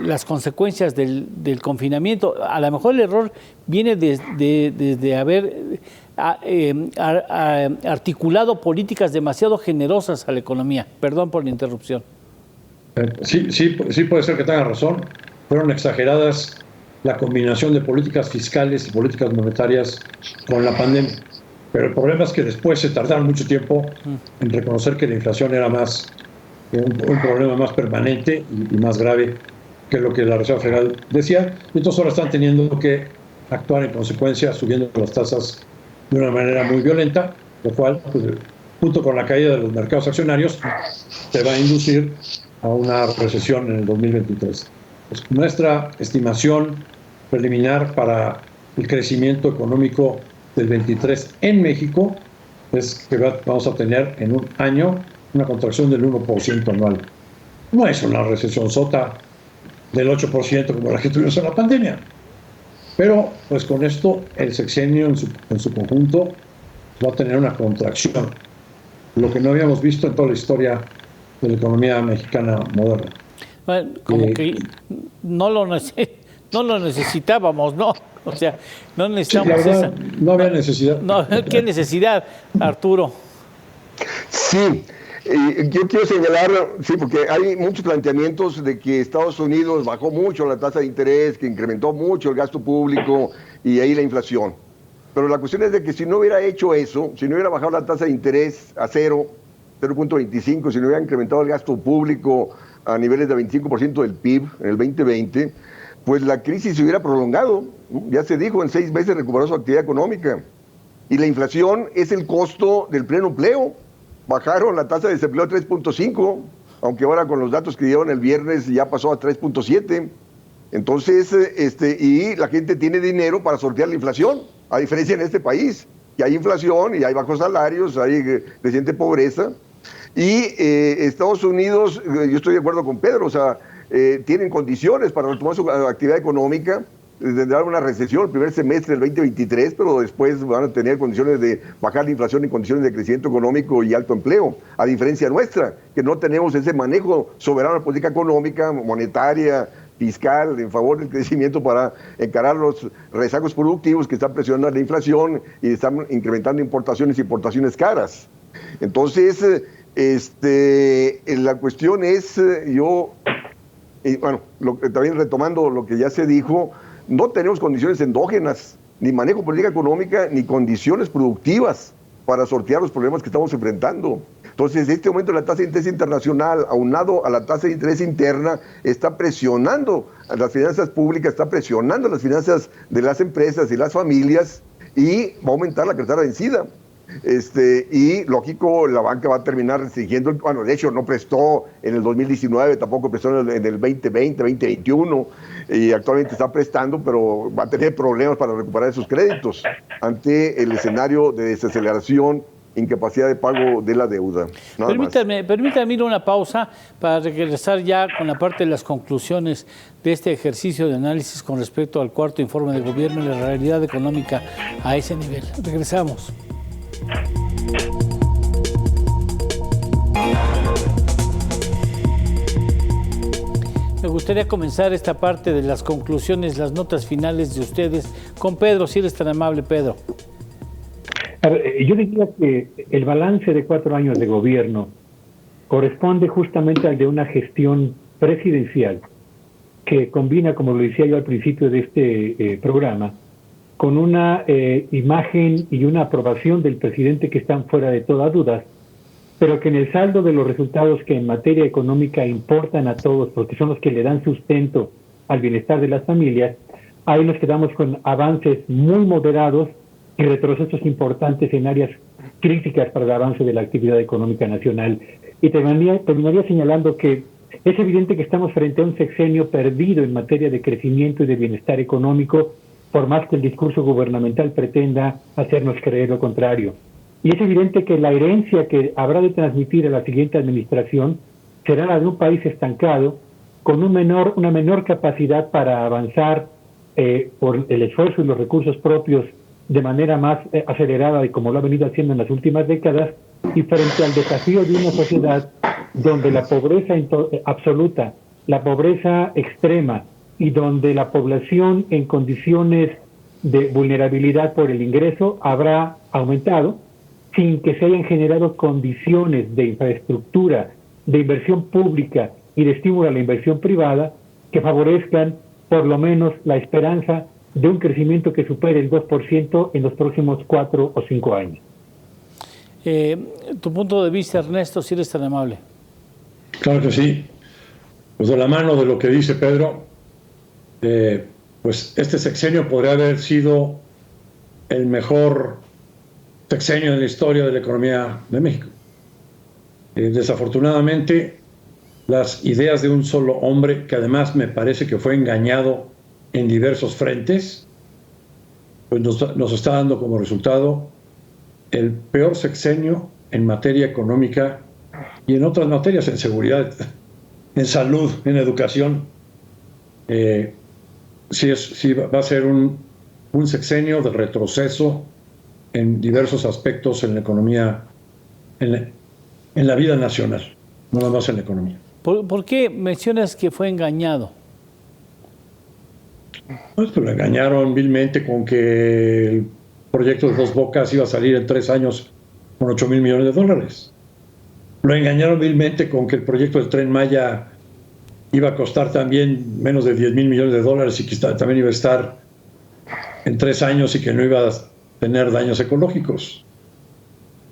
las consecuencias del confinamiento. A lo mejor el error viene desde haber articulado políticas demasiado generosas a la economía. Perdón por la interrupción. Sí puede ser que tenga razón. Fueron exageradas la combinación de políticas fiscales y políticas monetarias con la pandemia. Pero el problema es que después se tardaron mucho tiempo en reconocer que la inflación era más un problema más permanente y más grave que lo que la Reserva Federal decía. Y entonces ahora están teniendo que actuar en consecuencia, subiendo las tasas de una manera muy violenta, lo cual, pues, junto con la caída de los mercados accionarios, se va a inducir a una recesión en el 2023. Pues nuestra estimación preliminar para el crecimiento económico del 23 en México es que vamos a tener en un año una contracción del 1% anual. No es una recesión sota del 8% como la que tuvimos en la pandemia. Pero, pues con esto, el sexenio en su conjunto va a tener una contracción, lo que no habíamos visto en toda la historia de la economía mexicana moderna. Bueno, como que no lo necesitábamos, ¿no? O sea, no necesitamos esa. No había necesidad. No, ¿qué necesidad, Arturo? Sí. Yo quiero señalar, sí, porque hay muchos planteamientos de que Estados Unidos bajó mucho la tasa de interés, que incrementó mucho el gasto público y ahí la inflación. Pero la cuestión es de que si no hubiera hecho eso, si no hubiera bajado la tasa de interés a 0.25, si no hubiera incrementado el gasto público a niveles de 25% del PIB en el 2020, pues la crisis se hubiera prolongado. Ya se dijo, en 6 meses recuperó su actividad económica. Y la inflación es el costo del pleno empleo. Bajaron la tasa de desempleo a 3.5, aunque ahora con los datos que dieron el viernes ya pasó a 3.7. Entonces, y la gente tiene dinero para sortear la inflación, a diferencia en este país, que hay inflación y hay bajos salarios, hay creciente pobreza. Y Estados Unidos, yo estoy de acuerdo con Pedro, o sea, tienen condiciones para retomar su actividad económica. Tendrán una recesión el primer semestre del 2023, pero después van a tener condiciones de bajar la inflación y condiciones de crecimiento económico y alto empleo, a diferencia nuestra, que no tenemos ese manejo soberano de la política económica, monetaria, fiscal, en favor del crecimiento para encarar los rezagos productivos que están presionando la inflación y están incrementando importaciones caras. Entonces, la cuestión es, también retomando lo que ya se dijo, no tenemos condiciones endógenas ni manejo de política económica, ni condiciones productivas para sortear los problemas que estamos enfrentando. Entonces, en este momento la tasa de interés internacional, aunado a la tasa de interés interna, está presionando a las finanzas públicas, está presionando las finanzas de las empresas y las familias, y va a aumentar la cartera vencida. Y lógico, la banca va a terminar restringiendo, bueno, de hecho no prestó en el 2019, tampoco prestó en el 2020, 2021, y actualmente está prestando, pero va a tener problemas para recuperar esos créditos ante el escenario de desaceleración, incapacidad de pago de la deuda. Permítame ir a una pausa para regresar ya con la parte de las conclusiones de este ejercicio de análisis con respecto al cuarto informe de gobierno y la realidad económica a ese nivel. Regresamos. Me gustaría comenzar esta parte de las conclusiones, las notas finales de ustedes con Pedro, si eres tan amable, Pedro. A ver, yo diría que el balance de 4 años de gobierno corresponde justamente al de una gestión presidencial que combina, como lo decía yo al principio de este programa, con una imagen y una aprobación del presidente que están fuera de toda duda, pero que en el saldo de los resultados que en materia económica importan a todos, porque son los que le dan sustento al bienestar de las familias, ahí nos quedamos con avances muy moderados y retrocesos importantes en áreas críticas para el avance de la actividad económica nacional. Y terminaría señalando que es evidente que estamos frente a un sexenio perdido en materia de crecimiento y de bienestar económico, por más que el discurso gubernamental pretenda hacernos creer lo contrario. Y es evidente que la herencia que habrá de transmitir a la siguiente administración será la de un país estancado, con una menor capacidad para avanzar por el esfuerzo y los recursos propios de manera más acelerada de como lo ha venido haciendo en las últimas décadas, y frente al desafío de una sociedad donde la pobreza absoluta, la pobreza extrema, y donde la población en condiciones de vulnerabilidad por el ingreso habrá aumentado, sin que se hayan generado condiciones de infraestructura, de inversión pública y de estímulo a la inversión privada que favorezcan por lo menos la esperanza de un crecimiento que supere el 2% en los próximos 4 o 5 años. Tu punto de vista, Ernesto, si eres tan amable. Claro que sí. Pues de la mano de lo que dice Pedro, pues este sexenio podría haber sido el mejor sexenio en la historia de la economía de México. Desafortunadamente, las ideas de un solo hombre, que además me parece que fue engañado en diversos frentes, pues nos está dando como resultado el peor sexenio en materia económica y en otras materias, en seguridad, en salud, en educación. Sí va a ser un sexenio de retroceso en diversos aspectos en la economía, en la vida nacional, no nada más en la economía. ¿Por qué mencionas que fue engañado? Pues lo engañaron vilmente con que el proyecto de Dos Bocas iba a salir en 3 años con $8,000 millones. Lo engañaron vilmente con que el proyecto del Tren Maya iba a costar también menos de $10,000 millones y que también iba a estar en 3 años y que no iba a tener daños ecológicos.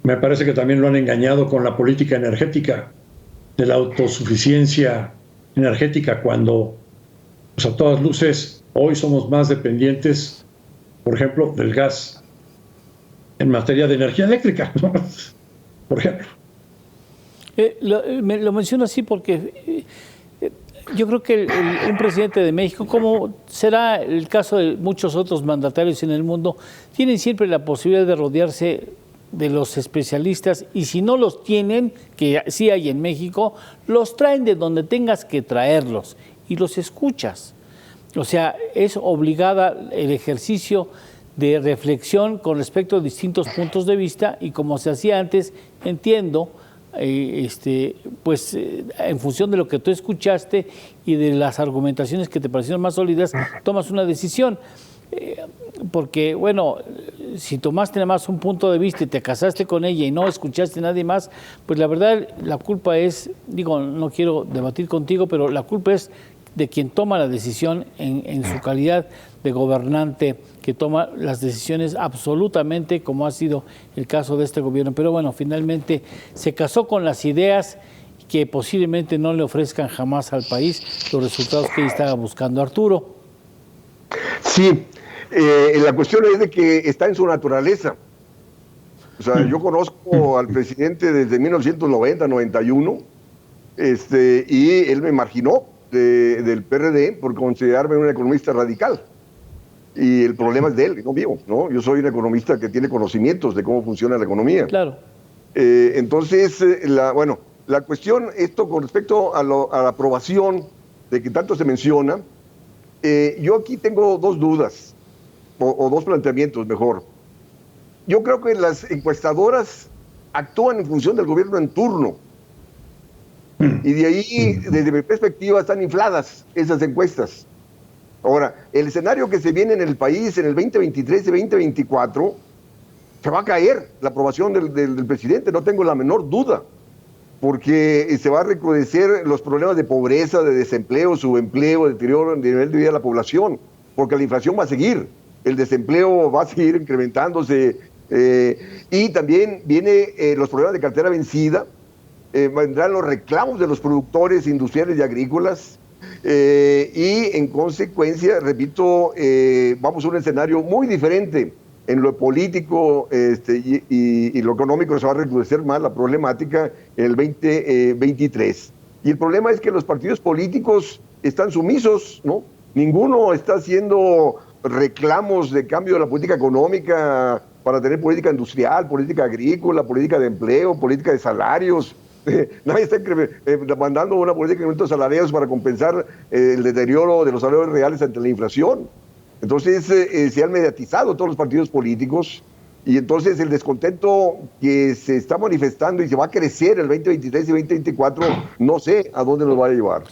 Me parece que también lo han engañado con la política energética, de la autosuficiencia energética, cuando pues a todas luces hoy somos más dependientes, por ejemplo, del gas en materia de energía eléctrica, por ejemplo. Lo menciono así porque yo creo que un presidente de México, como será el caso de muchos otros mandatarios en el mundo, tienen siempre la posibilidad de rodearse de los especialistas, y si no los tienen, que sí hay en México, los traen de donde tengas que traerlos y los escuchas. O sea, es obligada el ejercicio de reflexión con respecto a distintos puntos de vista, y como se hacía antes, entiendo, pues en función de lo que tú escuchaste y de las argumentaciones que te parecieron más sólidas, tomas una decisión. Porque, bueno, si tomaste nada más un punto de vista y te casaste con ella y no escuchaste a nadie más, pues la verdad, la culpa es, digo, no quiero debatir contigo, pero la culpa es de quien toma la decisión en su calidad de gobernante, que toma las decisiones absolutamente, como ha sido el caso de este gobierno. Pero bueno, finalmente se casó con las ideas que posiblemente no le ofrezcan jamás al país los resultados que estaba buscando Arturo. Sí, la cuestión es de que está en su naturaleza. O sea, yo conozco al presidente desde 1990-91, y él me marginó del PRD por considerarme un economista radical. Y el problema es de él, no mío, ¿no? Yo soy un economista que tiene conocimientos de cómo funciona la economía. Claro. Entonces, la cuestión, esto con respecto a la aprobación de que tanto se menciona, yo aquí tengo dos dudas, o dos planteamientos mejor. Yo creo que las encuestadoras actúan en función del gobierno en turno. Y de ahí, desde mi perspectiva, están infladas esas encuestas. Ahora, el escenario que se viene en el país en el 2023 y 2024, se va a caer la aprobación del presidente, no tengo la menor duda, porque se va a recrudecer los problemas de pobreza, de desempleo, subempleo, deterioro del nivel de vida de la población, porque la inflación va a seguir, el desempleo va a seguir incrementándose, y también vienen los problemas de cartera vencida, vendrán los reclamos de los productores industriales y agrícolas, y en consecuencia, repito, vamos a un escenario muy diferente en lo político y lo económico. Se va a recrudecer más la problemática en el 2023. Y el problema es que los partidos políticos están sumisos, ¿no? Ninguno está haciendo reclamos de cambio de la política económica para tener política industrial, política agrícola, política de empleo, política de salarios. Nadie está mandando una política de incrementos salariales para compensar el deterioro de los salarios reales ante la inflación. Entonces se han mediatizado todos los partidos políticos y entonces el descontento que se está manifestando y se va a crecer el 2023 y 2024, no sé a dónde nos va a llevar.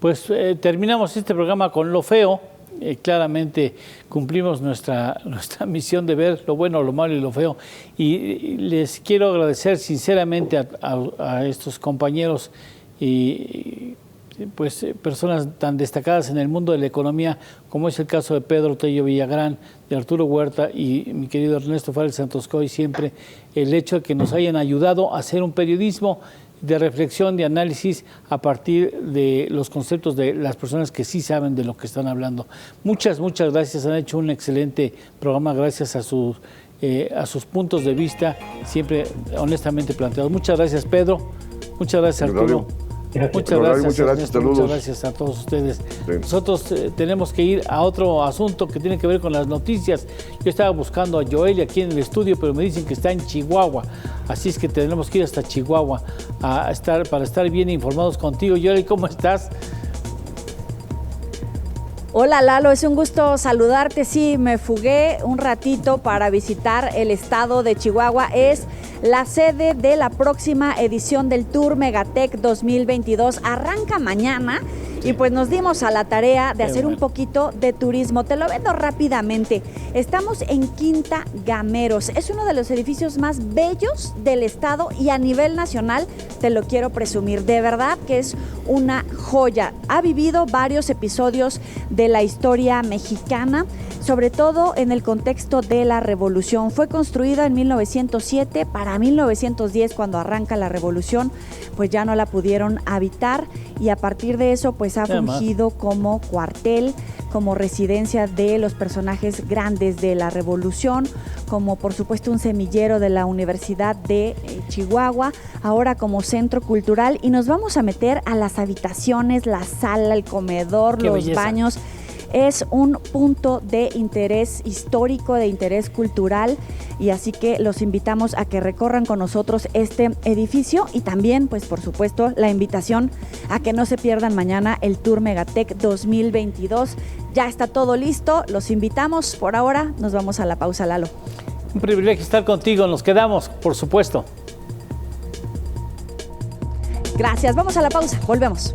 Pues terminamos este programa con lo feo. Claramente cumplimos nuestra misión de ver lo bueno, lo malo y lo feo. Y les quiero agradecer sinceramente a estos compañeros y pues personas tan destacadas en el mundo de la economía, como es el caso de Pedro Tello Villagrán, de Arturo Huerta y mi querido Ernesto Fares Santoscoy, siempre el hecho de que nos hayan ayudado a hacer un periodismo de reflexión, de análisis a partir de los conceptos de las personas que sí saben de lo que están hablando. Muchas gracias, han hecho un excelente programa gracias a sus puntos de vista, siempre honestamente planteados. Muchas gracias, Pedro. Muchas gracias, Arturo. Muchas gracias, Ernesto, muchas gracias a todos ustedes. Sí. Nosotros tenemos que ir a otro asunto que tiene que ver con las noticias. Yo estaba buscando a Joel aquí en el estudio, pero me dicen que está en Chihuahua. Así es que tenemos que ir hasta Chihuahua para estar bien informados contigo. Joel, ¿cómo estás? Hola Lalo, es un gusto saludarte. Sí, me fugué un ratito para visitar el estado de Chihuahua. Es la sede de la próxima edición del Tour Megatech 2022. Arranca mañana y pues nos dimos a la tarea de hacer un poquito de turismo. Te lo vendo rápidamente. Estamos en Quinta Gameros. Es uno de los edificios más bellos del estado y a nivel nacional te lo quiero presumir. De verdad que es una joya. Ha vivido varios episodios de la historia mexicana, sobre todo en el contexto de la Revolución. Fue construida en 1907, para 1910, cuando arranca la Revolución, pues ya no la pudieron habitar y a partir de eso pues ha fungido como cuartel, como residencia de los personajes grandes de la Revolución, como por supuesto un semillero de la Universidad de Chihuahua, ahora como centro cultural, y nos vamos a meter a las habitaciones, la sala, el comedor, Qué los belleza. Baños. Es un punto de interés histórico, de interés cultural, y así que los invitamos a que recorran con nosotros este edificio y también, pues por supuesto, la invitación a que no se pierdan mañana el Tour Megatech 2022. Ya está todo listo, los invitamos. Por ahora nos vamos a la pausa, Lalo. Un privilegio estar contigo, nos quedamos, por supuesto. Gracias, vamos a la pausa, volvemos.